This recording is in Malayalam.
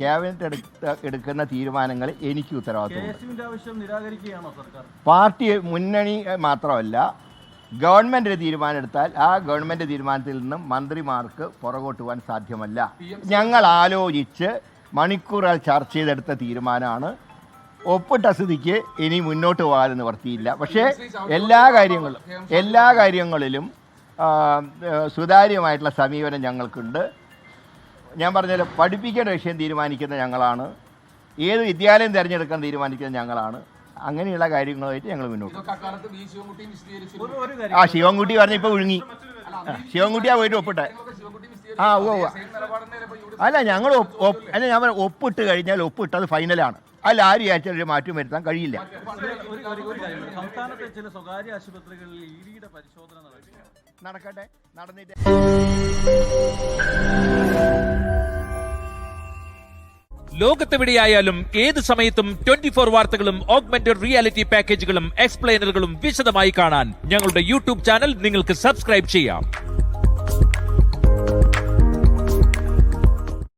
ക്യാബിനറ്റ് എടുക്കുന്ന തീരുമാനങ്ങൾ എനിക്ക് ഉത്തരവാദിത്വമുണ്ട്. ആവശ്യം നിരാകരിക്കുകയാണോ സർക്കാർ? പാർട്ടി മുന്നണി മാത്രമല്ല, ഗവൺമെൻറ് തീരുമാനം എടുത്താൽ ആ ഗവൺമെൻറ് തീരുമാനത്തിൽ നിന്നും മന്ത്രിമാർക്ക് പുറകോട്ട് പോകാൻ സാധ്യമല്ല. ഞങ്ങൾ ആലോചിച്ച് മണിക്കൂറുകൾ ചർച്ച ചെയ്തെടുത്ത തീരുമാനമാണ്. ഒപ്പിട്ട സ്ഥിതിക്ക് ഇനി മുന്നോട്ട് പോകാൻ നിവർത്തിയില്ല. പക്ഷേ എല്ലാ കാര്യങ്ങളിലും സുതാര്യമായിട്ടുള്ള സമീപനം ഞങ്ങൾക്കുണ്ട്. ഞാൻ പറഞ്ഞാൽ പഠിപ്പിക്കേണ്ട വിഷയം തീരുമാനിക്കുന്ന ഞങ്ങളാണ്, ഏത് വിദ്യാലയം തിരഞ്ഞെടുക്കാൻ തീരുമാനിക്കുന്നത് ഞങ്ങളാണ്. അങ്ങനെയുള്ള കാര്യങ്ങളുമായിട്ട് ഞങ്ങൾ മുന്നോട്ട്. ശിവൻകുട്ടി പറഞ്ഞ ഇപ്പോൾ ഒഴുങ്ങി. ശിവൻകുട്ടിയാ പോയിട്ട് ഒപ്പിട്ടെ. അല്ല ഞങ്ങൾ ഞാൻ ഒപ്പിട്ട് കഴിഞ്ഞാൽ ഒപ്പിട്ടത് ഫൈനലാണ്. അല്ല ആര് വിചാരിച്ചാൽ ഒരു മാറ്റം വരുത്താൻ കഴിയില്ല. സംസ്ഥാനത്തെ ചില സ്വകാര്യ ആശുപത്രികളിൽ ഇഡിയുടെ പരിശോധന നടക്കട്ടെ, നടന്നിട്ട് ലോകത്തെവിടെയായാലും ഏത് സമയത്തും 24 വാർത്തകളും ഓഗ്മെന്റഡ് റിയാലിറ്റി പാക്കേജുകളും എക്സ്പ്ലെയിനറുകളും വിശദമായി കാണാൻ ഞങ്ങളുടെ യൂട്യൂബ് ചാനൽ നിങ്ങൾക്ക് സബ്സ്ക്രൈബ് ചെയ്യാം.